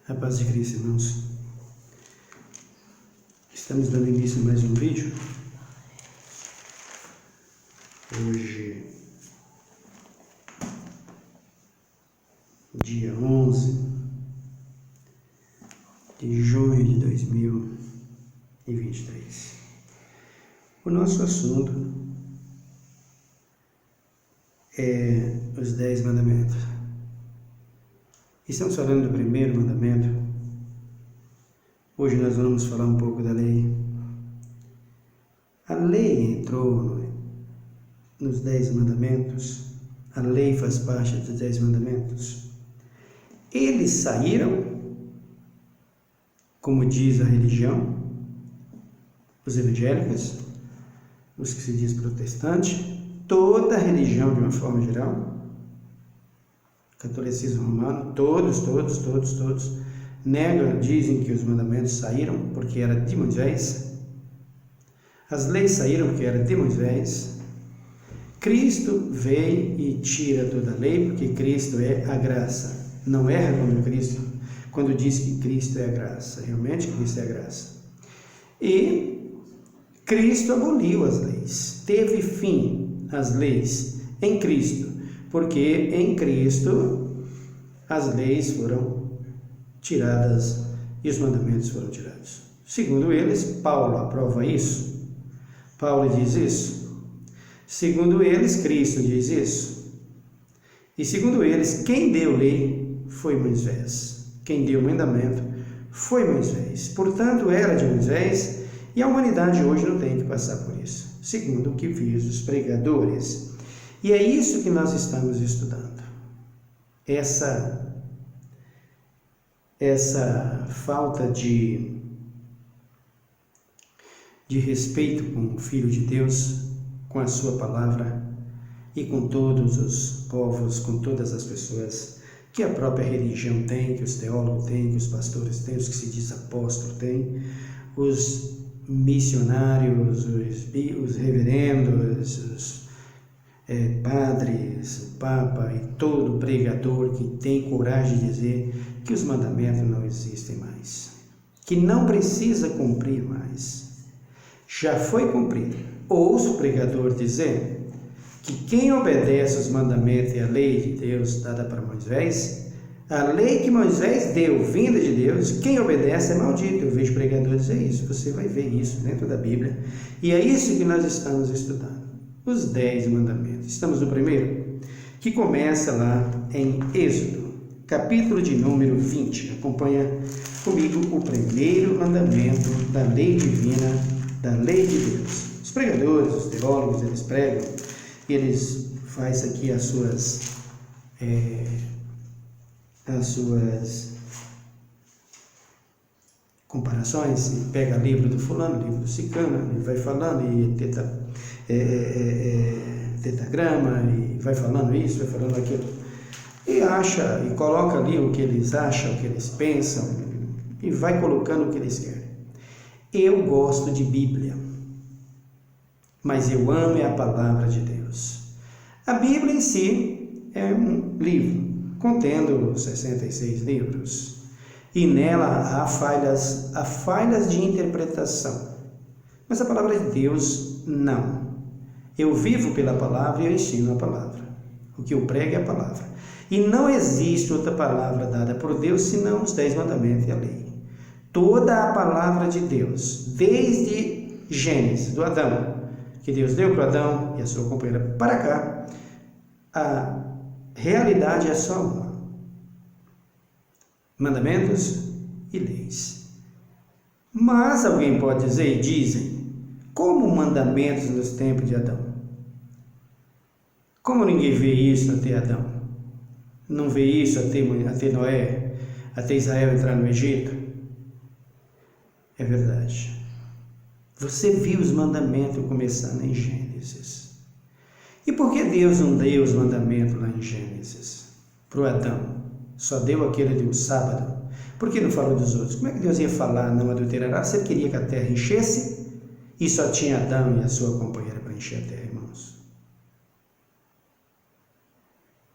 A paz de Cristo, irmãos. Estamos dando início a mais um vídeo. Hoje, dia 11 de junho de 2023. O nosso assunto é os 10 mandamentos. Estamos falando do primeiro mandamento. Hoje nós vamos falar um pouco da lei. A lei entrou nos 10 mandamentos. A lei faz parte dos 10 mandamentos. Eles saíram, como diz a religião, os evangélicos, os que se diz protestante, toda a religião de uma forma geral, catolicismo romano, todos, negam, dizem que os mandamentos saíram porque era de Moisés, as leis saíram porque era de Moisés. Cristo veio e tira toda a lei, porque Cristo é a graça. Não erra quando diz que Cristo é a graça. Realmente Cristo é a graça. E Cristo aboliu as leis. Teve fim as leis em Cristo, porque em Cristo as leis foram tiradas e os mandamentos foram tirados. Segundo eles, Paulo aprova isso. Paulo diz isso. Segundo eles, Cristo diz isso. E segundo eles, quem deu lei foi Moisés. Quem deu mandamento foi Moisés. Portanto, era de Moisés e a humanidade hoje não tem que passar por isso, segundo o que diz os pregadores. E é isso que nós estamos estudando. Essa falta de respeito com o Filho de Deus, com a sua palavra e com todos os povos, com todas as pessoas que a própria religião tem, que os teólogos têm, que os pastores têm, os que se diz apóstolo têm, os missionários, os reverendos, os padres, o Papa e todo pregador que tem coragem de dizer que os mandamentos não existem mais, que não precisa cumprir mais, já foi cumprido. Ouço o pregador dizer que quem obedece os mandamentos e a lei de Deus dada para Moisés, a lei que Moisés deu, vinda de Deus, quem obedece é maldito. Eu vejo pregador dizer isso, você vai ver isso dentro da Bíblia, e é isso que nós estamos estudando. Os 10 mandamentos. Estamos no primeiro, que começa lá em Êxodo, capítulo de número 20. Acompanha comigo o primeiro mandamento da lei divina, da lei de Deus. Os pregadores, os teólogos, eles pregam, eles fazem aqui as suas comparações, e pega livro do fulano, livro do ciclano, e vai falando, e tetagrama, e vai falando isso, vai falando aquilo, e acha, e coloca ali o que eles acham, o que eles pensam, e vai colocando o que eles querem. Eu gosto de Bíblia, mas eu amo a palavra de Deus. A Bíblia em si é um livro, contendo 66 livros, e nela há falhas de interpretação, mas a palavra de Deus não. Eu vivo pela palavra e eu ensino a palavra. O que eu prego é a palavra. E não existe outra palavra dada por Deus senão os 10 mandamentos e a lei. Toda a palavra de Deus, desde Gênesis, do Adão, que Deus deu para Adão e a sua companheira para cá, a realidade é só uma: mandamentos e leis. Mas alguém pode dizer, e dizem, como mandamentos nos tempos de Adão? Como ninguém vê isso até Adão? Não vê isso até Noé, até Israel entrar no Egito? É verdade. Você viu os mandamentos começando em Gênesis. E por que Deus não deu os mandamentos lá em Gênesis para o Adão? Só deu aquele do sábado. Por que não falou dos outros? Como é que Deus ia falar não adulterarás? Você queria que a terra enchesse? E só tinha Adão e a sua companheira para encher a terra, irmãos.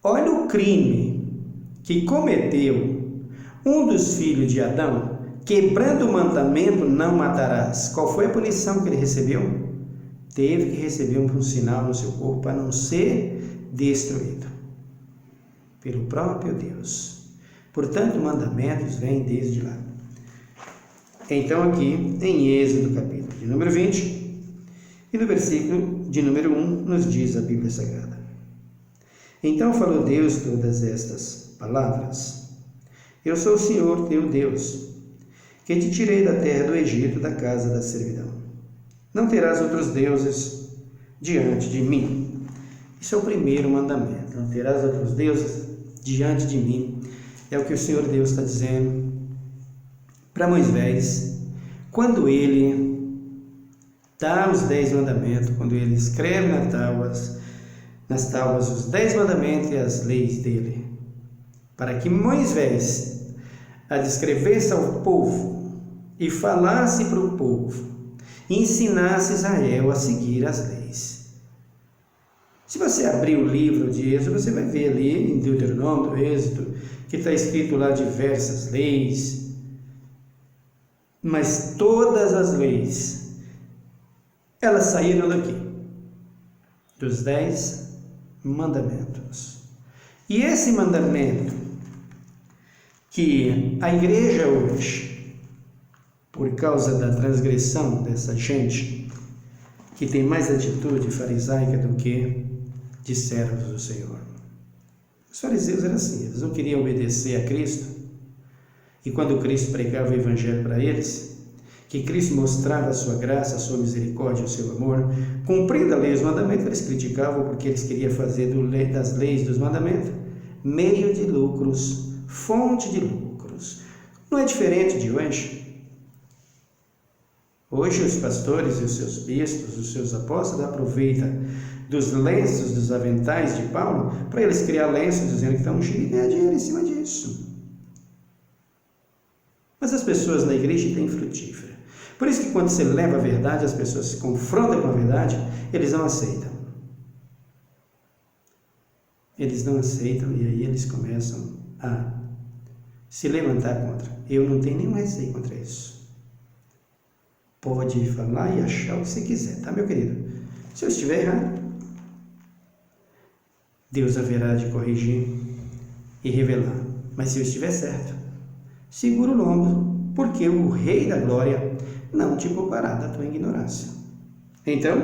Olha o crime que cometeu Um dos filhos de Adão, quebrando o mandamento, não matarás. Qual foi a punição que ele recebeu? Teve que receber um sinal no seu corpo para não ser destruído pelo próprio Deus. Portanto, mandamentos vêm desde lá. Então, aqui em Êxodo, capítulo de número 20, e no versículo de número 1, nos diz a Bíblia Sagrada: Então falou Deus todas estas palavras: Eu sou o Senhor teu Deus, que te tirei da terra do Egito, da casa da servidão. Não terás outros deuses diante de mim. Isso é o primeiro mandamento. Não terás outros deuses diante de mim. É o que o Senhor Deus está dizendo para Moisés, quando ele dá os 10 mandamentos, quando ele escreve nas tábuas os 10 mandamentos e as leis dele, para que Moisés a descrevesse ao povo e falasse para o povo, ensinasse Israel a seguir as leis. Se você abrir o livro de Êxodo, você vai ver ali em Deuteronômio, do Êxodo, que está escrito lá diversas leis, mas todas as leis, elas saíram daqui, dos 10 mandamentos. E esse mandamento que a igreja hoje, por causa da transgressão dessa gente, que tem mais atitude farisaica do que de servos do Senhor. Os fariseus eram assim, eles não queriam obedecer a Cristo, e quando Cristo pregava o Evangelho para eles, que Cristo mostrava a sua graça, a sua misericórdia, o seu amor, cumprindo a lei e os mandamentos, eles criticavam porque eles queriam fazer das leis dos mandamentos meio de lucros, fonte de lucros. Não é diferente de hoje. Hoje os pastores e os seus bispos, os seus apóstolos aproveitam dos lenços, dos aventais de Paulo, para eles criar lenços dizendo que estão ungindo e ganhar dinheiro em cima disso. Mas as pessoas na igreja têm frutífera. Por isso que quando você leva a verdade, as pessoas se confrontam com a verdade, eles não aceitam. Eles não aceitam e aí eles começam a se levantar contra. Eu não tenho nenhum receio contra isso. Pode falar e achar o que você quiser, tá, meu querido? Se eu estiver errado, Deus haverá de corrigir e revelar. Mas se eu estiver certo, segura o lombo, porque o Rei da Glória não te poupará da tua ignorância. Então,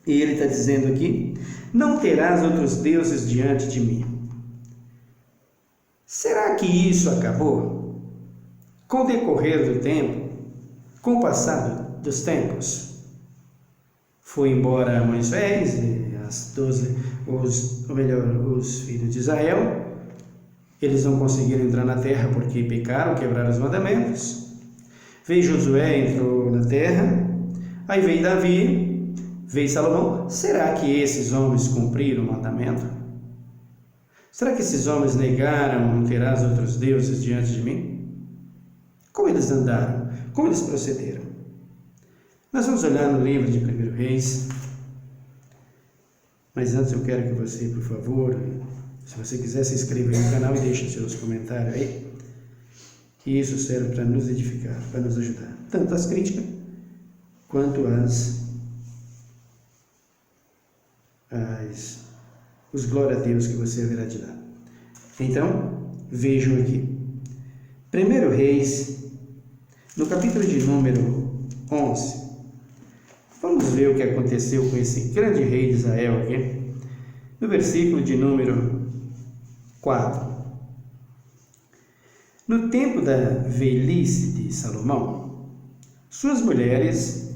ele está dizendo aqui: não terás outros deuses diante de mim. Será que isso acabou? Com o decorrer do tempo, com o passar dos tempos, foi embora Moisés e os filhos de Israel. Eles não conseguiram entrar na terra porque pecaram, quebraram os mandamentos. Veio Josué, entrou na terra. Aí veio Davi, veio Salomão. Será que esses homens cumpriram o mandamento? Será que esses homens negaram, não terás outros deuses diante de mim? Como eles andaram? Como eles procederam? Nós vamos olhar no livro de 1 Reis. Mas antes eu quero que você, por favor, se você quiser, se inscreva no canal e deixe seus comentários aí, que isso serve para nos edificar, para nos ajudar, tanto as críticas quanto os glória a Deus que você haverá de dar. Então, vejam aqui, 1 Reis, no capítulo de número 11, vamos ver o que aconteceu com esse grande rei de Israel aqui, no versículo de número 4. No tempo da velhice de Salomão, suas mulheres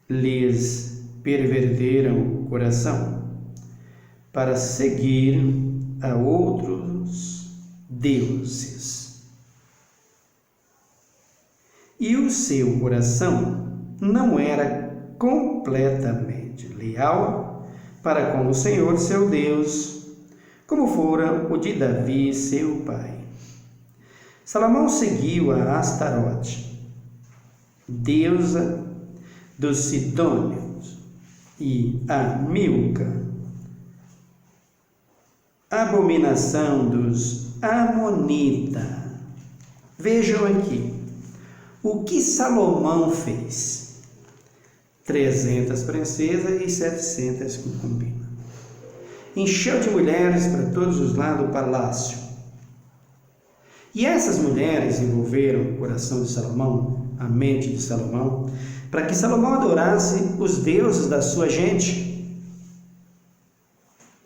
lhes perverteram o coração para seguir a outros deuses. E o seu coração não era completamente leal para com o Senhor seu Deus, como fora o de Davi, seu pai. Salomão seguiu a Astarote, deusa dos Sidônios, e a Milca, abominação dos Amonitas. Vejam aqui, o que Salomão fez? 300 princesas e 700 concubinas. Encheu de mulheres para todos os lados o palácio. E essas mulheres envolveram o coração de Salomão, a mente de Salomão, para que Salomão adorasse os deuses da sua gente,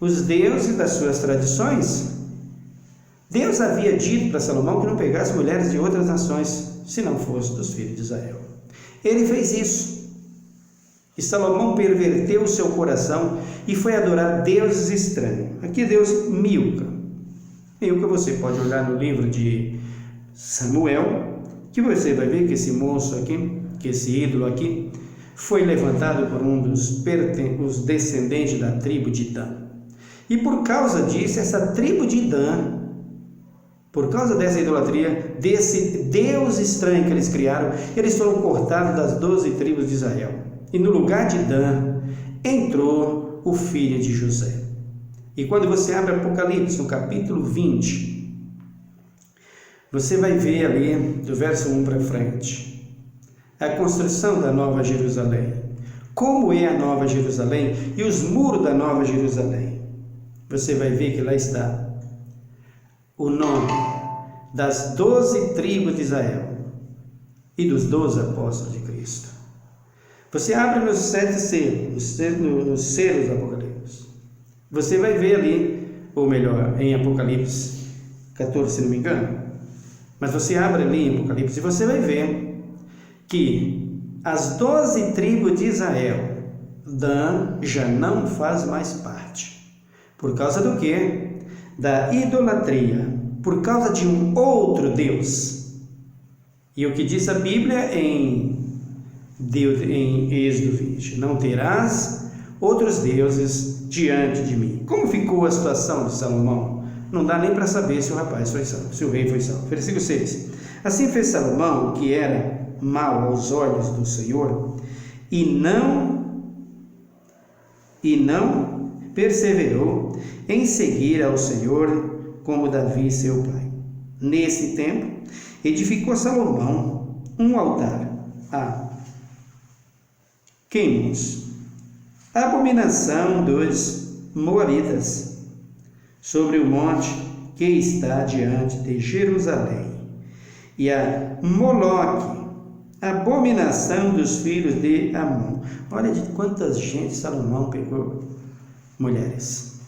os deuses das suas tradições. Deus havia dito para Salomão que não pegasse mulheres de outras nações, se não fosse dos filhos de Israel. Ele fez isso. E Salomão perverteu o seu coração e foi adorar deuses estranhos. Aqui é Deus Milca. Milca você pode olhar no livro de Samuel, que você vai ver que esse moço aqui, que esse ídolo aqui, foi levantado por um dos descendentes da tribo de Dan. E por causa disso, essa tribo de Dan, por causa dessa idolatria, desse Deus estranho que eles criaram, eles foram cortados das 12 tribos de Israel. E no lugar de Dan, entrou o filho de José. E quando você abre Apocalipse, no capítulo 20, você vai ver ali, do verso 1 para frente, a construção da Nova Jerusalém. Como é a Nova Jerusalém e os muros da Nova Jerusalém. Você vai ver que lá está o nome das 12 tribos de Israel e dos 12 apóstolos de Cristo. Você abre nos 7 selos, nos selos do Apocalipse. Você vai ver ali, ou melhor, em Apocalipse 14, se não me engano. Mas você abre ali em Apocalipse e você vai ver que as 12 tribos de Israel, Dan já não faz mais parte. Por causa do quê? Da idolatria. Por causa de um outro Deus. E o que diz a Bíblia em Êxodo 20: não terás outros deuses diante de mim. Como ficou a situação de Salomão? Não dá nem para saber se o rapaz foi salvo, se o rei foi salvo. Versículo 6: assim fez Salomão, que era mau aos olhos do Senhor, e não perseverou em seguir ao Senhor como Davi seu pai. Nesse tempo, edificou Salomão um altar a Quemos, abominação dos moabitas, sobre o monte que está diante de Jerusalém, e a Moloque, abominação dos filhos de Amon. Olha de quantas gente Salomão pegou mulheres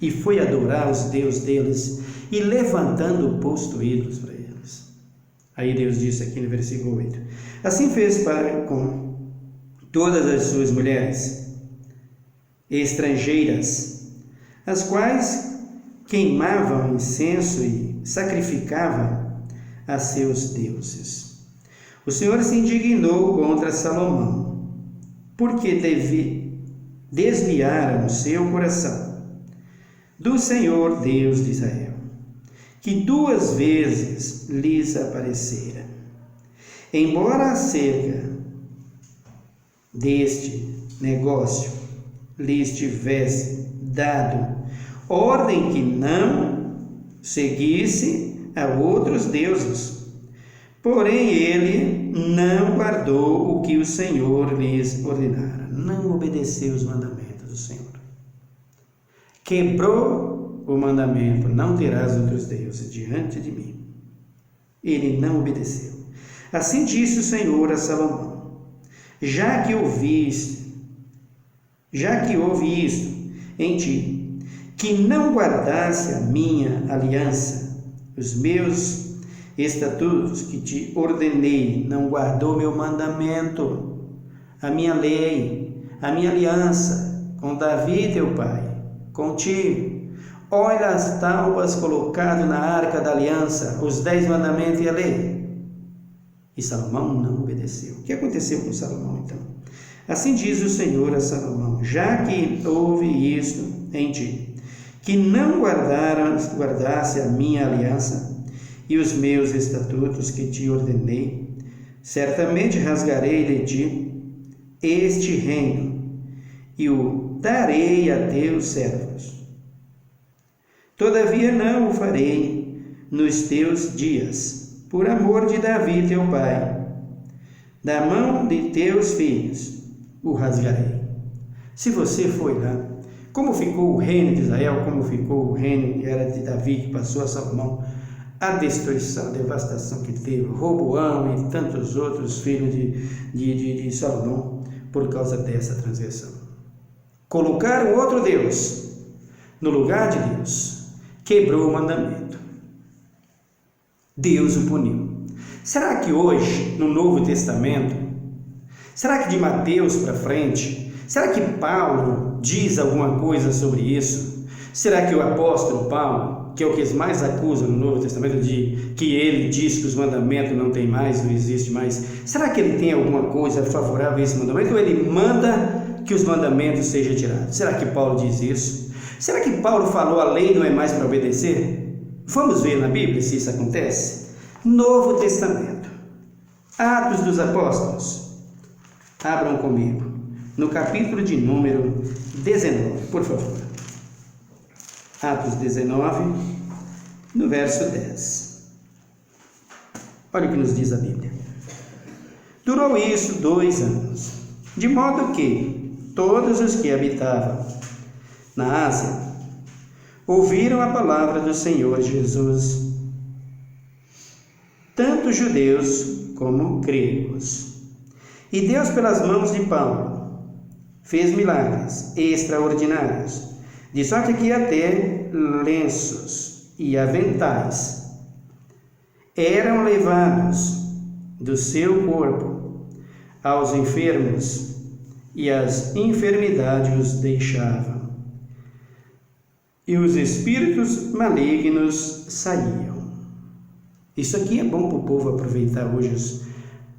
e foi adorar os deuses deles e levantando o posto ídolos para eles. Aí Deus disse aqui no versículo 8: assim fez para com todas as suas mulheres estrangeiras, as quais queimavam incenso e sacrificavam a seus deuses. O Senhor se indignou contra Salomão, porque desviaram o seu coração do Senhor Deus de Israel, que 2 vezes lhes aparecera. Embora acerca deste negócio lhes tivesse dado ordem que não seguisse a outros deuses, porém ele não guardou o que o Senhor lhes ordenara, não obedeceu os mandamentos do Senhor, quebrou o mandamento: não terás outros deuses diante de mim. Ele não obedeceu. Assim disse o Senhor a Salomão: já que houve isto em ti, que não guardasse a minha aliança, os meus estatutos que te ordenei, não guardou meu mandamento, a minha lei, a minha aliança com Davi teu pai, contigo. Olha as tábuas colocadas na arca da aliança, os 10 mandamentos e a lei. E Salomão não obedeceu. O que aconteceu com Salomão então? Assim diz o Senhor a Salomão: já que houve isto em ti, que não guardasse a minha aliança e os meus estatutos que te ordenei, certamente rasgarei de ti este reino e o darei a teus servos. Todavia não o farei nos teus dias, por amor de Davi teu pai, da mão de teus filhos o rasgarei. Se você foi lá, como ficou o reino de Israel, como ficou o reino que era de Davi, que passou a Salomão, a destruição, a devastação que teve, Roboão e tantos outros filhos de Salomão, por causa dessa transgressão. Colocaram outro Deus no lugar de Deus, quebrou o mandamento. Deus o puniu. Será que hoje, no Novo Testamento, será que de Mateus para frente, será que Paulo diz alguma coisa sobre isso? Será que o apóstolo Paulo, que é o que eles mais acusam no Novo Testamento, de que ele diz que os mandamentos não tem mais, não existe mais, será que ele tem alguma coisa favorável a esse mandamento, ou ele manda que os mandamentos sejam tirados? Será que Paulo diz isso? Será que Paulo falou a lei não é mais para obedecer? Vamos ver na Bíblia se isso acontece. Novo Testamento, Atos dos Apóstolos. Abram comigo no capítulo de número 19, por favor. Atos 19, no verso 10. Olha o que nos diz a Bíblia. Durou isso 2 anos, de modo que todos os que habitavam na Ásia ouviram a palavra do Senhor Jesus, tanto judeus como gregos. E Deus, pelas mãos de Paulo, fez milagres extraordinários, de sorte que até lenços e aventais eram levados do seu corpo aos enfermos, e as enfermidades os deixavam, e os espíritos malignos saíam. Isso aqui é bom para o povo aproveitar hoje, os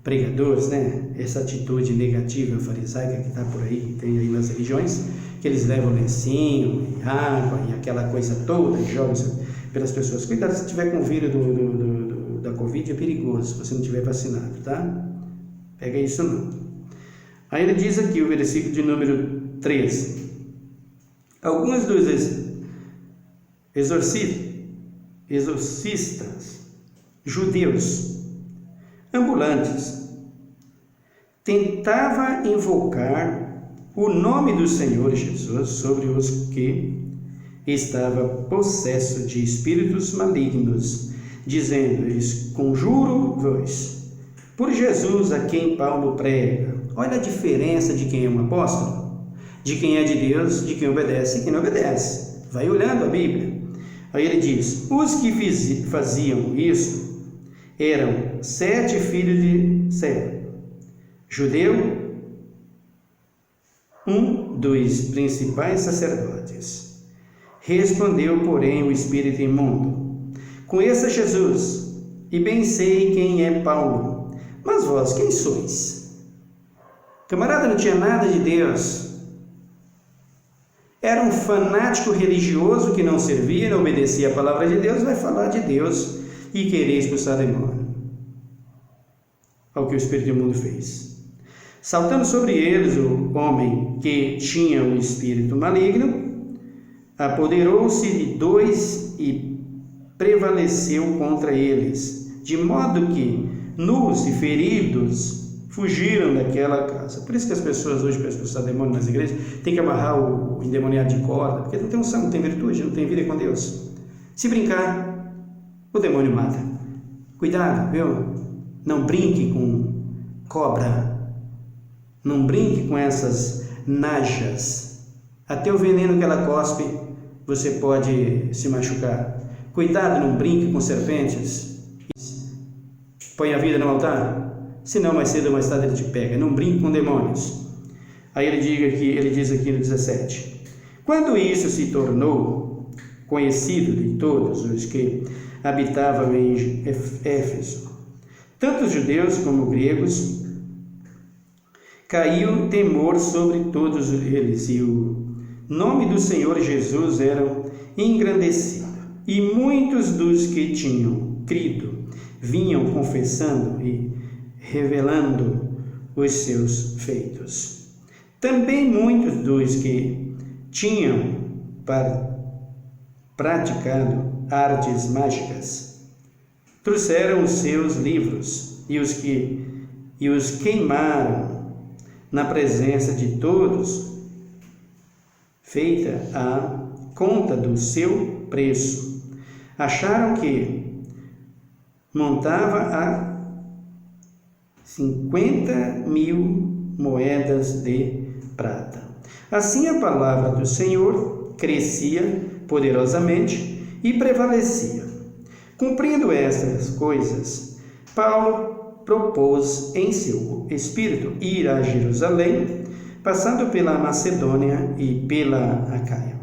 pregadores, né? Essa atitude negativa farisaica que está por aí, tem aí nas religiões, que eles levam lencinho, e água e aquela coisa toda, e jogam pelas pessoas. Cuidado, se tiver com vírus da Covid, é perigoso, se você não tiver vacinado, tá? Pega isso não. Aí ele diz aqui, o versículo de número 13. Alguns dos exorcistas judeus ambulantes tentava invocar o nome do Senhor Jesus sobre os que estavam possessos de espíritos malignos, dizendo-lhes: conjuro-vos por Jesus a quem Paulo prega. Olha a diferença de quem é um apóstolo, de quem é de Deus, de quem obedece e quem não obedece. Vai olhando a Bíblia. Aí ele diz: os que faziam isso eram 7 filhos de Seba, judeu, um dos principais sacerdotes. Respondeu, porém, o espírito imundo: conheça Jesus, e bem sei quem é Paulo, mas vós quem sois? Camarada não tinha nada de Deus, era um fanático religioso que não servia, não obedecia a palavra de Deus, vai falar de Deus e querer expulsar demônio. Ao que o espírito imundo fez. Saltando sobre eles o homem que tinha um espírito maligno, apoderou-se de 2 e prevaleceu contra eles, de modo que, nus e feridos, fugiram daquela casa. Por isso que as pessoas hoje, para expulsar demônio nas igrejas, tem que amarrar o endemoniado de corda, porque não tem unção, não tem virtude, não tem vida com Deus. Se brincar, o demônio mata. Cuidado, viu? Não brinque com cobra, não brinque com essas najas. Até o veneno que ela cospe, você pode se machucar. Cuidado, não brinque com serpentes. Põe a vida no altar, senão mais cedo ou mais tarde ele te pega. Não brinque com demônios. Aí ele diz aqui no 17: quando isso se tornou conhecido de todos os que habitavam em Éfeso, tanto os judeus como os gregos, caiu temor sobre todos eles, e o nome do Senhor Jesus era engrandecido. E muitos dos que tinham crido vinham confessando e revelando os seus feitos. Também muitos dos que tinham praticado artes mágicas Trouxeram os seus livros e os queimaram na presença de todos, feita a conta do seu preço. Acharam que montava a 50.000 moedas de prata. Assim a palavra do Senhor crescia poderosamente e prevalecia. Cumprindo estas coisas, Paulo propôs em seu espírito ir a Jerusalém, passando pela Macedônia e pela Acaia,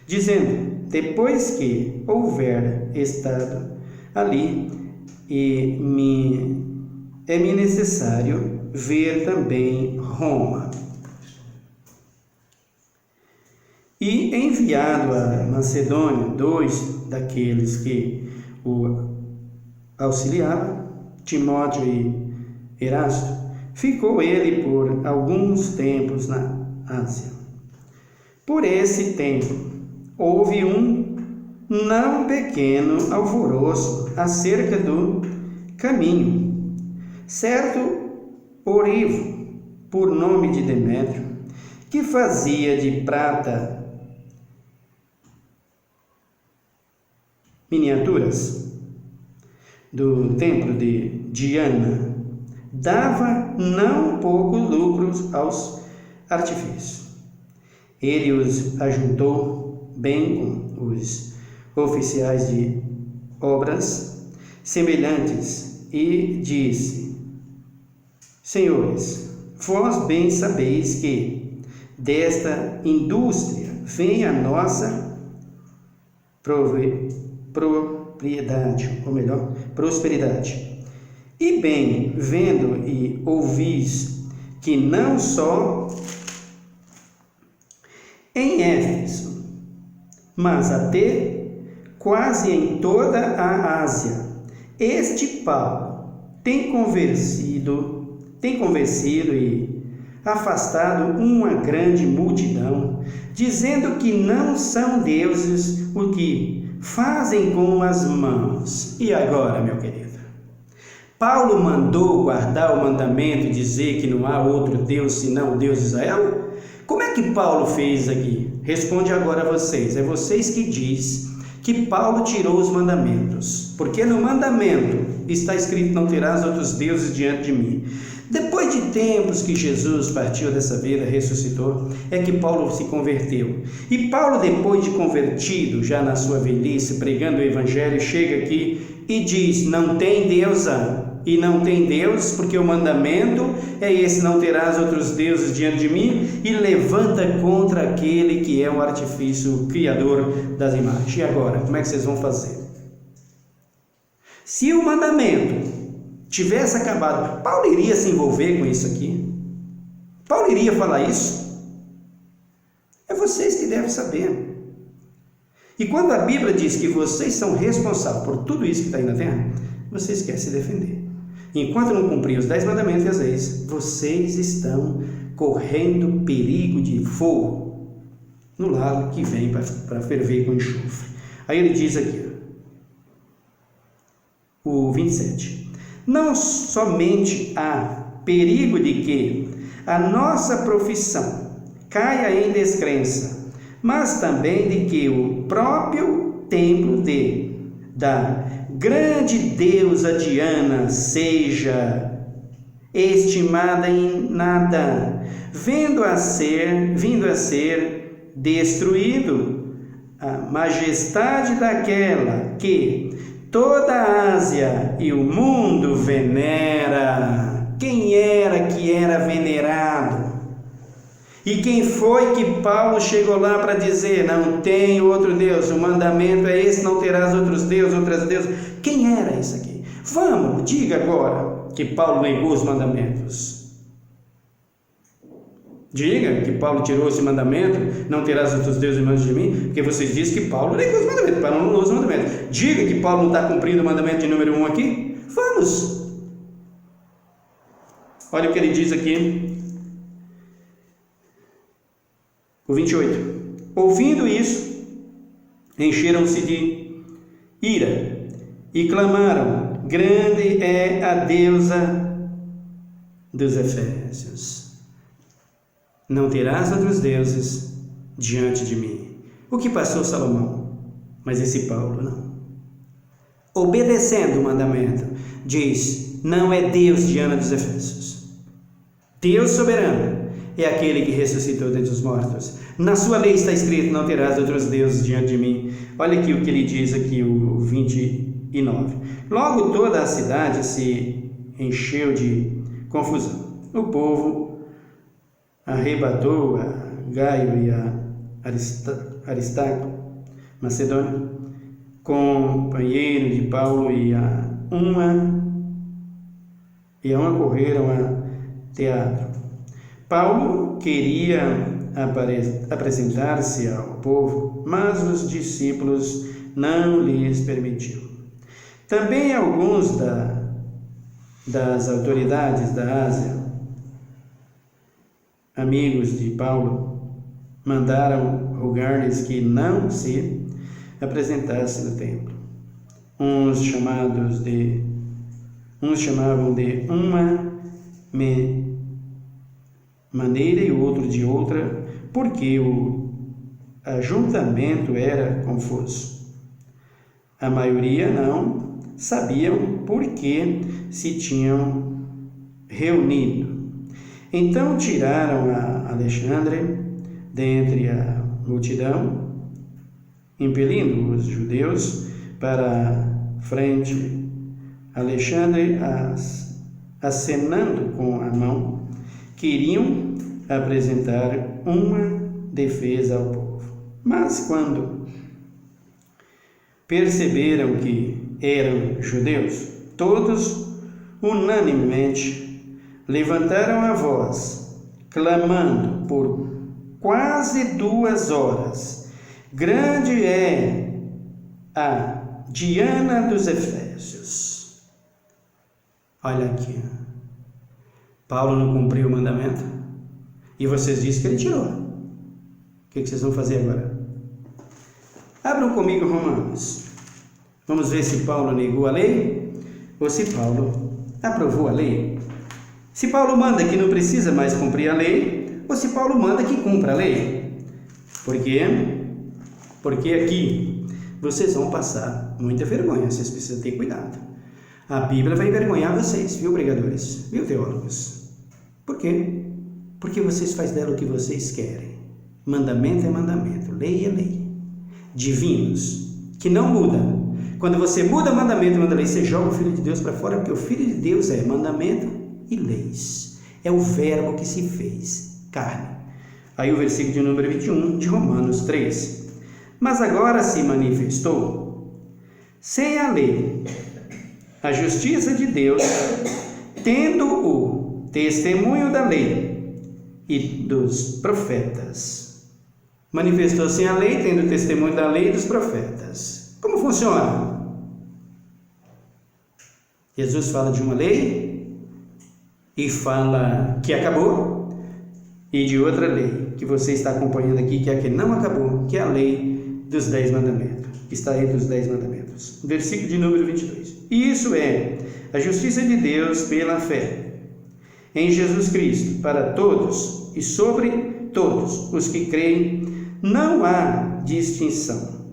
dizendo: depois que houver estado ali, é-me necessário ver também Roma. E enviado a Macedônia 2 daqueles que o auxiliavam, Timóteo e Erasto, ficou ele por alguns tempos na Ásia. Por esse tempo, houve um não pequeno alvoroço acerca do caminho. Certo ourivo, por nome de Demétrio, que fazia de prata miniaturas do templo de Diana, dava não poucos lucros aos artífices. Ele os ajuntou bem com os oficiais de obras semelhantes e disse: Senhores, vós bem sabeis que desta indústria vem a nossa prosperidade. E bem, vendo e ouvis que não só em Éfeso, mas até quase em toda a Ásia, este Paulo tem convencido e afastado uma grande multidão, dizendo que não são deuses o que fazem com as mãos. E agora, meu querido? Paulo mandou guardar o mandamento e dizer que não há outro Deus senão o Deus de Israel? Como é que Paulo fez aqui? Responde agora a vocês. É vocês que diz que Paulo tirou os mandamentos. Porque no mandamento está escrito: não terás outros deuses diante de mim. Depois de tempos que Jesus partiu dessa vida, ressuscitou, é que Paulo se converteu. E Paulo, depois de convertido, já na sua velhice, pregando o Evangelho, chega aqui e diz: não tem Deus, e não tem Deus, porque o mandamento é esse: não terás outros deuses diante de mim, e levanta contra aquele que é o artifício, o criador das imagens. E agora, como é que vocês vão fazer? Se o mandamento tivesse acabado, Paulo iria se envolver com isso aqui? Paulo iria falar isso? É vocês que devem saber. E quando a Bíblia diz que vocês são responsáveis por tudo isso que está aí na terra, vocês querem se defender. Enquanto não cumprir os 10 mandamentos e as leis, vocês estão correndo perigo de fogo no lago que vem para ferver com enxofre. Aí ele diz aqui, o 27. Não somente há perigo de que a nossa profissão caia em descrença, mas também de que o próprio templo da grande deusa Diana seja estimada em nada, vindo a ser destruído a majestade daquela que toda a Ásia e o mundo venera. Quem era que era venerado? E quem foi que Paulo chegou lá para dizer: não tem outro Deus, o mandamento é esse, não terás outros deuses, outras deusas? Quem era isso aqui? Vamos, diga agora que Paulo negou os mandamentos. Diga que Paulo tirou esse mandamento: não terás outros deuses diante de mim, porque vocês dizem que Paulo negou os mandamentos, Paulo não negou os mandamentos. Diga que Paulo não está cumprindo o mandamento de número 1 aqui. Vamos! Olha o que ele diz aqui, o 28. Ouvindo isso, encheram-se de ira e clamaram grande é a deusa dos Efésios. Não terás outros deuses diante de mim. O que passou Salomão, mas esse Paulo não. Obedecendo o mandamento, diz, não é Deus diante dos Efésios. Deus soberano é aquele que ressuscitou dentre os mortos. Na sua lei está escrito, não terás outros deuses diante de mim. Olha aqui o que ele diz aqui, o 29. Logo toda a cidade se encheu de confusão. O povo arrebatou a Gaio e a Aristarco, Macedônio, companheiro de Paulo, e a uma correram a teatro. Paulo queria apresentar-se ao povo, mas os discípulos não lhes permitiu. Também alguns das autoridades da Ásia, amigos de Paulo, mandaram rogar-lhes que não se apresentasse no templo. Uns chamavam de uma maneira e outro de outra, porque o ajuntamento era confuso. A maioria não sabiam por que se tinham reunido. Então tiraram a Alexandre dentre a multidão, impelindo os judeus para a frente. Alexandre, acenando com a mão, queriam apresentar uma defesa ao povo. Mas quando perceberam que eram judeus, todos unanimemente levantaram a voz, clamando por quase 2 horas: grande é a Diana dos Efésios. Olha aqui, Paulo não cumpriu o mandamento e vocês dizem que ele tirou. O que vocês vão fazer agora? Abram comigo Romanos. Vamos ver se Paulo negou a lei ou se Paulo aprovou a lei. Se Paulo manda que não precisa mais cumprir a lei ou se Paulo manda que cumpra a lei. Por quê? Porque aqui vocês vão passar muita vergonha, vocês precisam ter cuidado. A Bíblia vai envergonhar vocês, viu, pregadores? Viu, teólogos? Por quê? Porque vocês fazem dela o que vocês querem. Mandamento é mandamento, lei é lei. Divinos, que não mudam. Quando você muda mandamento e manda lei, você joga o Filho de Deus para fora, porque o Filho de Deus é mandamento e leis. É o verbo que se fez carne. Aí o versículo de número 21 de Romanos 3. Mas agora se manifestou, sem a lei, a justiça de Deus, tendo o testemunho da lei e dos profetas. Manifestou-se a lei, tendo o testemunho da lei e dos profetas. Como funciona? Jesus fala de uma lei e fala que acabou, e de outra lei que você está acompanhando aqui, que é a que não acabou, que é a lei dos 10 mandamentos, que está entre os 10 mandamentos. Versículo de número 22. Isso é a justiça de Deus pela fé em Jesus Cristo, para todos e sobre todos os que creem. Não há distinção,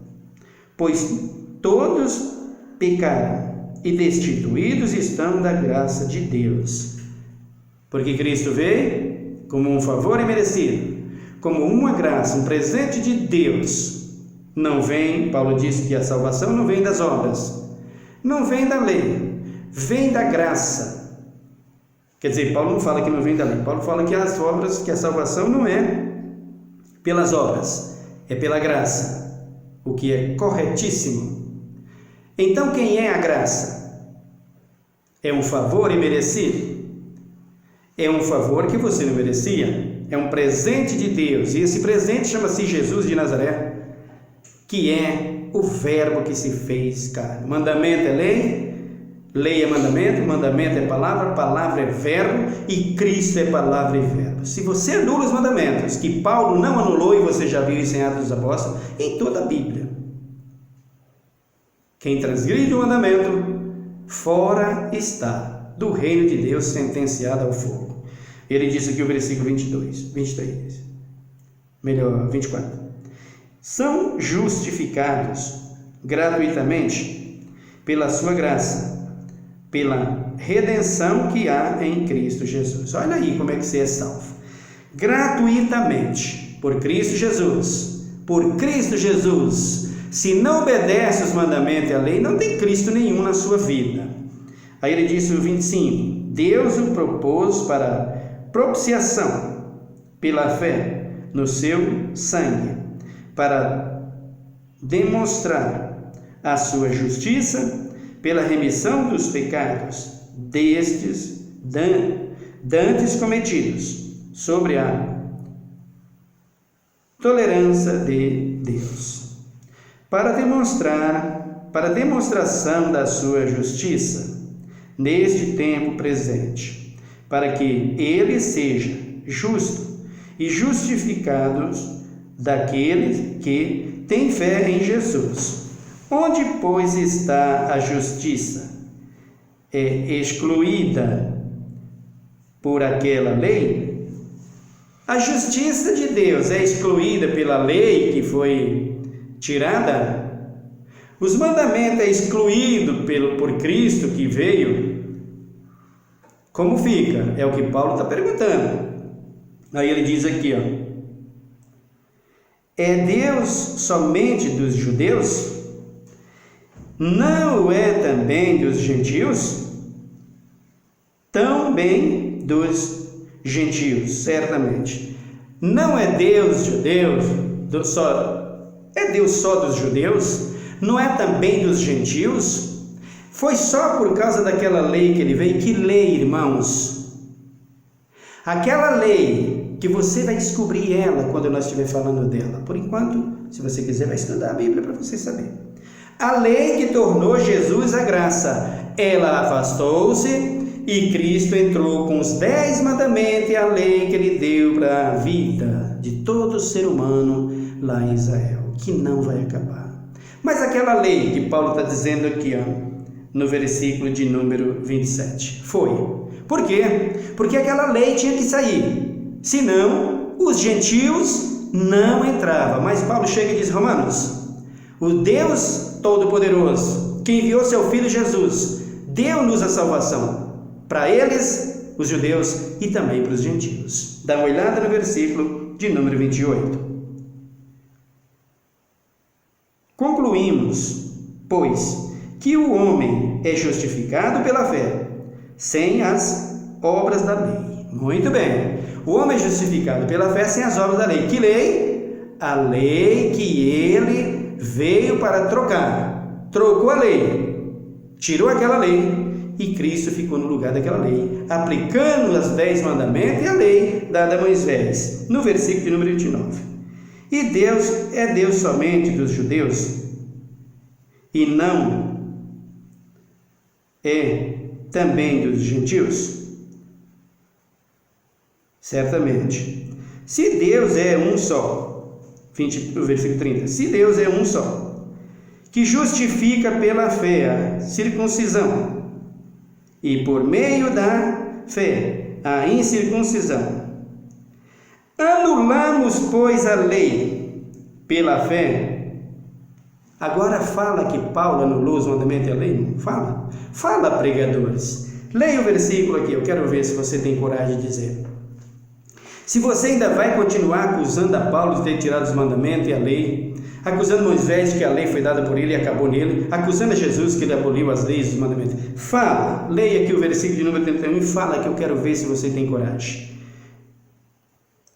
pois todos pecaram e destituídos estão da graça de Deus. Porque Cristo veio como um favor imerecido, como uma graça, um presente de Deus. Não vem, Paulo disse que a salvação não vem das obras, não vem da lei, vem da graça. Quer dizer, Paulo não fala que não vem da lei, Paulo fala que as obras, que a salvação não é pelas obras, é pela graça, o que é corretíssimo. Então quem é a graça? É um favor imerecido? É um favor que você não merecia, é um presente de Deus, e esse presente chama-se Jesus de Nazaré, que é o verbo que se fez carne. Mandamento é lei, lei é mandamento, mandamento é palavra, palavra é verbo, e Cristo é palavra e verbo. Se você anula os mandamentos, que Paulo não anulou, e você já viu isso em Atos dos Apóstolos, em toda a Bíblia, quem transgride o mandamento fora está do reino de Deus, sentenciado ao fogo. Ele diz aqui o versículo 23, 24. São justificados gratuitamente pela sua graça, pela redenção que há em Cristo Jesus. Olha aí como é que você é salvo. Gratuitamente, por Cristo Jesus. Por Cristo Jesus. Se não obedece os mandamentos e a lei, não tem Cristo nenhum na sua vida. Aí ele diz o 25. Deus o propôs para propiciação pela fé no seu sangue, para demonstrar a sua justiça pela remissão dos pecados destes dantes cometidos sobre a tolerância de Deus, para demonstração da sua justiça neste tempo presente, para que ele seja justo e justificados daqueles que têm fé em Jesus. Onde, pois, está a justiça? É excluída por aquela lei? A justiça de Deus é excluída pela lei que foi tirada? Os mandamentos é excluído por Cristo que veio? Como fica? É o que Paulo está perguntando. Aí ele diz aqui, ó. É Deus somente dos judeus? Não é também dos gentios? Também dos gentios, certamente. Não é Deus judeus, é Deus só dos judeus? Não é também dos gentios? Foi só por causa daquela lei que ele veio? Que lei, irmãos? Aquela lei que você vai descobrir ela quando nós estiver falando dela. Por enquanto, se você quiser, vai estudar a Bíblia para você saber. A lei que tornou Jesus a graça, ela afastou-se e Cristo entrou com os 10 mandamentos e a lei que ele deu para a vida de todo ser humano lá em Israel, que não vai acabar. Mas aquela lei que Paulo está dizendo aqui, ó, no versículo de número 27, foi. Por quê? Porque aquela lei tinha que sair, senão os gentios não entravam. Mas Paulo chega e diz, Romanos, o Deus Todo-Poderoso, que enviou seu Filho Jesus, deu-nos a salvação, para eles, os judeus, e também para os gentios. Dá uma olhada no versículo de número 28. Concluímos, pois, que o homem é justificado pela fé, sem as obras da lei. Muito bem. O homem é justificado pela fé sem as obras da lei. Que lei? A lei que ele veio para trocar. Trocou a lei. Tirou aquela lei. E Cristo ficou no lugar daquela lei, aplicando os 10 mandamentos e a lei dada a Moisés. No versículo de número 29. E Deus é Deus somente dos judeus? E não é também dos gentios? Certamente. Se Deus é um só, o versículo 30, se Deus é um só, que justifica pela fé a circuncisão, e por meio da fé a incircuncisão, anulamos, pois, a lei pela fé. Agora fala que Paulo anulou os mandamentos e a lei? Não fala? Fala, pregadores. Leia o versículo aqui, eu quero ver se você tem coragem de dizer. Se você ainda vai continuar acusando a Paulo de ter tirado os mandamentos e a lei, acusando Moisés que a lei foi dada por ele e acabou nele, acusando a Jesus que ele aboliu as leis e os mandamentos, fala, leia aqui o versículo de número 31 e fala que eu quero ver se você tem coragem.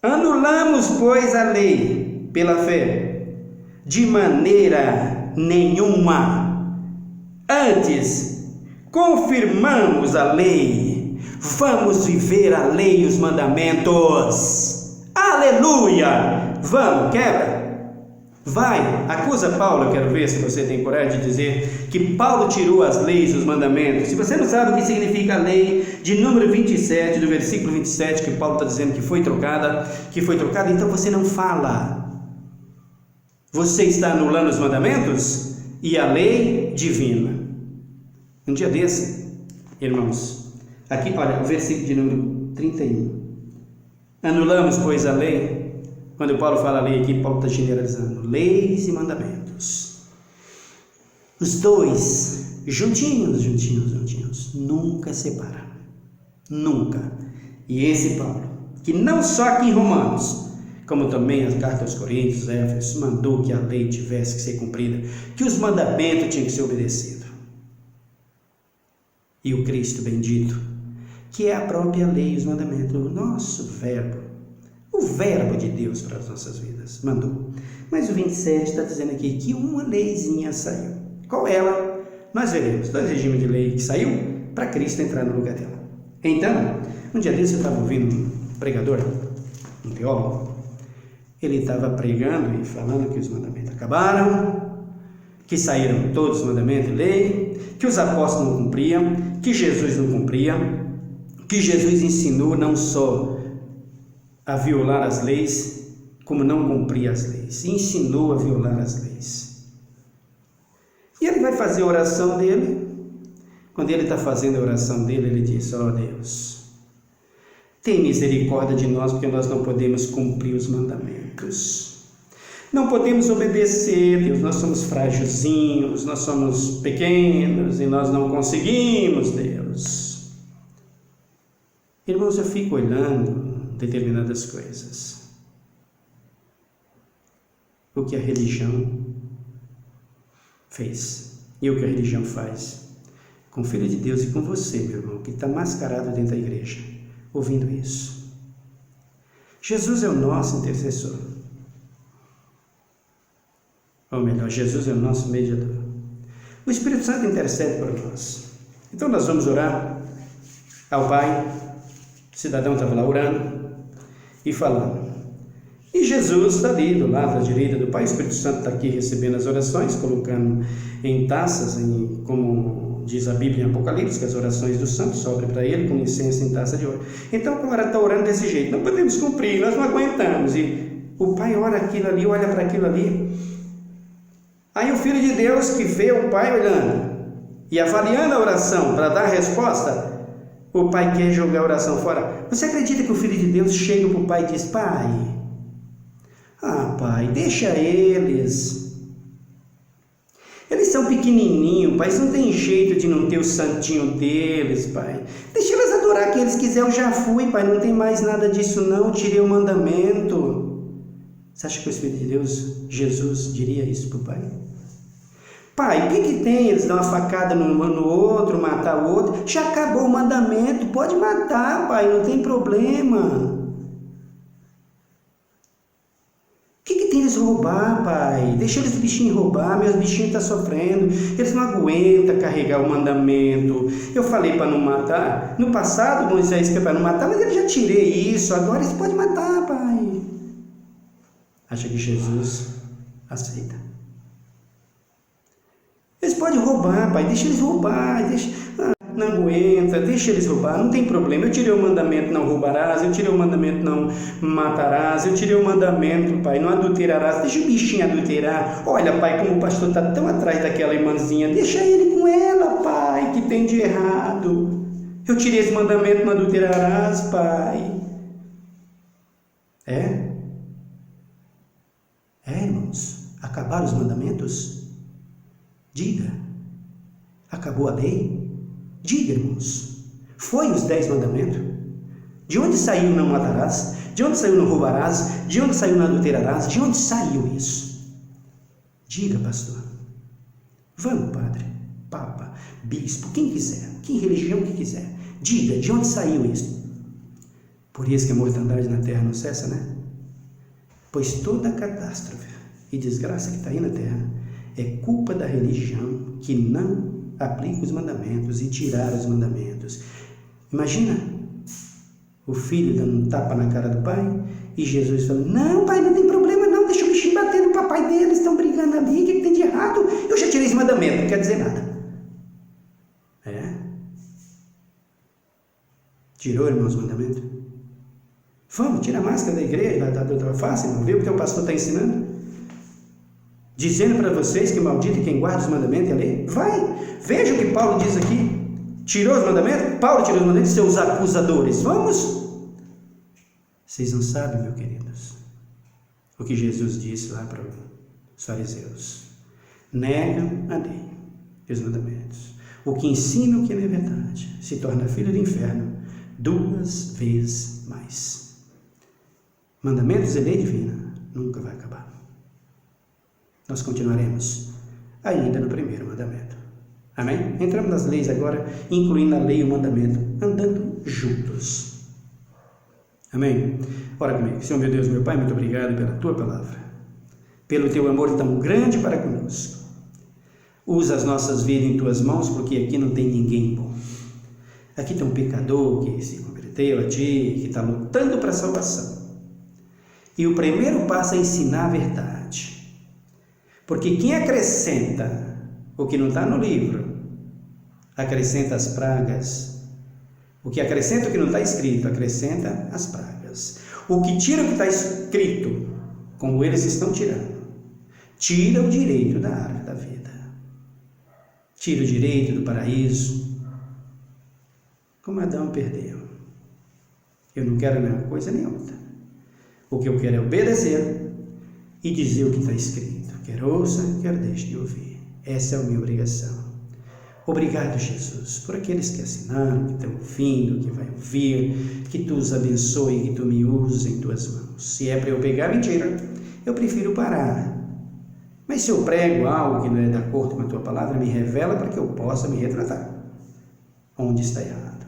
Anulamos, pois, a lei pela fé? De maneira nenhuma. Antes, confirmamos a lei. Vamos viver a lei e os mandamentos. Aleluia! Vamos, quebra. Vai, acusa Paulo, eu quero ver se você tem coragem de dizer que Paulo tirou as leis e os mandamentos. Se você não sabe o que significa a lei de número 27, do versículo 27, que Paulo está dizendo que foi trocada, então você não fala. Você está anulando os mandamentos e a lei divina. Um dia desse, irmãos, aqui, olha, o versículo de número 31. Anulamos, pois, a lei. Quando Paulo fala lei aqui, Paulo está generalizando. Leis e mandamentos. Os dois, juntinhos, nunca separam. Nunca. E esse Paulo, que não só aqui em Romanos, como também as cartas aos Coríntios, Éfesos, mandou que a lei tivesse que ser cumprida, que os mandamentos tinham que ser obedecidos. E o Cristo bendito, que é a própria lei e os mandamentos, o nosso verbo, o verbo de Deus para as nossas vidas, mandou. Mas o 27 está dizendo aqui que uma leizinha saiu. Qual ela? Nós veremos 2 regimes de lei que saiu para Cristo entrar no lugar dela. Então, um dia desse eu estava ouvindo um pregador, um teólogo, ele estava pregando e falando que os mandamentos acabaram, que saíram todos os mandamentos e lei, que os apóstolos não cumpriam, que Jesus não cumpria, que Jesus ensinou não só a violar as leis, como não cumprir as leis, ensinou a violar as leis. E ele vai fazer a oração dele. Quando ele está fazendo a oração dele, ele diz: ó Deus, tem misericórdia de nós, porque nós não podemos cumprir os mandamentos. Não podemos obedecer, Deus, nós somos frágilzinhos, nós somos pequenos e nós não conseguimos, Deus. Irmãos, eu fico olhando determinadas coisas. O que a religião fez e o que a religião faz com o Filho de Deus e com você, meu irmão, que está mascarado dentro da igreja, ouvindo isso. Jesus é o nosso intercessor. Ou melhor, Jesus é o nosso mediador. O Espírito Santo intercede por nós. Então nós vamos orar ao Pai. O cidadão estava lá orando e falando. E Jesus está ali do lado da direita do Pai. O Espírito Santo está aqui recebendo as orações, colocando em taças, como diz a Bíblia em Apocalipse, que as orações dos santos sobem para ele com incenso em taça de ouro. Então o cara está orando desse jeito. Não podemos cumprir, nós não aguentamos. E o Pai ora aquilo ali, olha para aquilo ali. Aí o Filho de Deus, que vê o Pai olhando e avaliando a oração para dar a resposta, o Pai quer jogar a oração fora. Você acredita que o Filho de Deus chega para o Pai e diz: Pai, Pai, deixa eles. Eles são pequenininhos, Pai, eles não tem jeito de não ter o santinho deles, Pai. Deixa eles adorar quem eles quiserem, eu já fui, Pai, não tem mais nada disso não, tirei o mandamento. Você acha que o Espírito de Deus, Jesus, diria isso para o Pai? Pai, o que tem? Eles dão uma facada no outro, matar o outro. Já acabou o mandamento, pode matar, Pai, não tem problema. O que tem eles roubar, Pai? Deixa eles bichinhos roubar, meus bichinhos estão sofrendo. Eles não aguentam carregar o mandamento. Eu falei para não matar. No passado, Moisés foi para não matar, mas eu já tirei isso. Agora eles podem matar, Pai. Acha que Jesus aceita? Eles podem roubar, Pai, deixa eles roubar, não aguenta, deixa eles roubar, não tem problema. Eu tirei o mandamento não roubarás, eu tirei o mandamento não matarás, eu tirei o mandamento, Pai, não adulterarás, deixa o bichinho adulterar. Olha, Pai, como o pastor está tão atrás daquela irmãzinha, deixa ele com ela, Pai, que tem de errado. Eu tirei esse mandamento, não adulterarás, Pai. Irmãos, acabaram os mandamentos? Diga. Acabou a lei? Diga, irmãos. Foi os 10 mandamentos? De onde saiu não matarás? De onde saiu não roubarás? De onde saiu não adulterarás? De onde saiu isso? Diga, pastor. Vamos, padre, papa, bispo, quem quiser, que religião que quiser. Diga, de onde saiu isso? Por isso que a mortandade na terra não cessa, né? Pois toda catástrofe e desgraça que está aí na terra é culpa da religião que não aplica os mandamentos e tirar os mandamentos. Imagina o filho dando um tapa na cara do pai e Jesus falando: não, pai, não tem problema não, deixa o bichinho bater no papai deles, estão brigando ali, o que tem de errado? Eu já tirei esse mandamento, não quer dizer nada. Tirou, irmãos, o mandamento? Vamos, tira a máscara da igreja, da face, não viu o que o teu pastor está ensinando? dizendo para vocês que maldito é quem guarda os mandamentos e a lei? Vai, veja o que Paulo diz aqui. Tirou os mandamentos? Paulo tirou os mandamentos, seus acusadores. Vamos? Vocês não sabem, meus queridos, o que Jesus disse lá para os fariseus. Negam a lei e os mandamentos. O que ensina o que não é verdade se torna filho do inferno 2 vezes mais. Mandamentos e lei divina nunca vai acabar. Nós continuaremos ainda no primeiro mandamento. Amém? Entramos nas leis agora, incluindo a lei e o mandamento, andando juntos. Amém? Ora comigo. Senhor meu Deus, meu Pai, muito obrigado pela Tua palavra, pelo Teu amor tão grande para conosco. Usa as nossas vidas em Tuas mãos, porque aqui não tem ninguém bom. Aqui tem um pecador que se converteu a Ti, que está lutando para a salvação. E o primeiro passo é ensinar a verdade. Porque quem acrescenta o que não está no livro, acrescenta as pragas. O que acrescenta o que não está escrito, acrescenta as pragas. O que tira o que está escrito, como eles estão tirando, tira o direito da árvore da vida. Tira o direito do paraíso, como Adão perdeu. Eu não quero nenhuma coisa nem outra. O que eu quero é obedecer e dizer o que está escrito. Quer ouça, quer deixe de ouvir. Essa é a minha obrigação. Obrigado, Jesus, por aqueles que assinaram, que estão ouvindo, que vai ouvir, que Tu os abençoe, que Tu me uses em Tuas mãos. Se é para eu pegar mentira, eu prefiro parar. Mas se eu prego algo que não é de acordo com a Tua palavra, me revela para que eu possa me retratar onde está errado.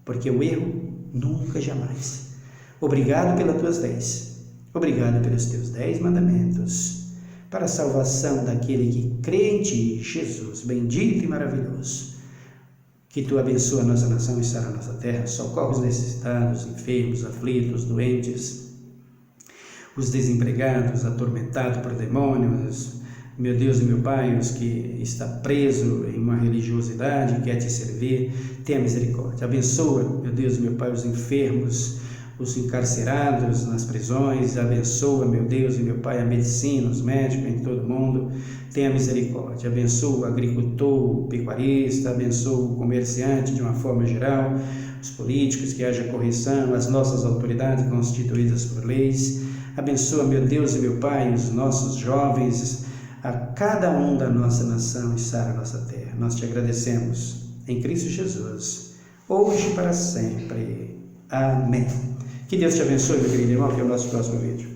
Porque o erro nunca, jamais. Obrigado pelas Tuas leis. Obrigado pelos Teus 10 mandamentos, para a salvação daquele que crê em Ti, Jesus, bendito e maravilhoso. Que Tu abençoe a nossa nação e sara a nossa terra, socorre os necessitados, enfermos, aflitos, doentes, os desempregados, atormentados por demônios, meu Deus e meu Pai, os que está preso em uma religiosidade e quer Te servir, tenha misericórdia. Abençoa, meu Deus e meu Pai, os enfermos, os encarcerados nas prisões. Abençoa, meu Deus e meu Pai, a medicina, os médicos em todo mundo, tenha misericórdia. Abençoa o agricultor, o pecuarista, abençoa o comerciante de uma forma geral, os políticos, que haja correção, as nossas autoridades constituídas por leis. Abençoa, meu Deus e meu Pai, os nossos jovens, a cada um da nossa nação e sara a nossa terra. Nós Te agradecemos em Cristo Jesus, hoje e para sempre. Amém. Que Deus te abençoe, meu querido irmão, até o nosso próximo vídeo.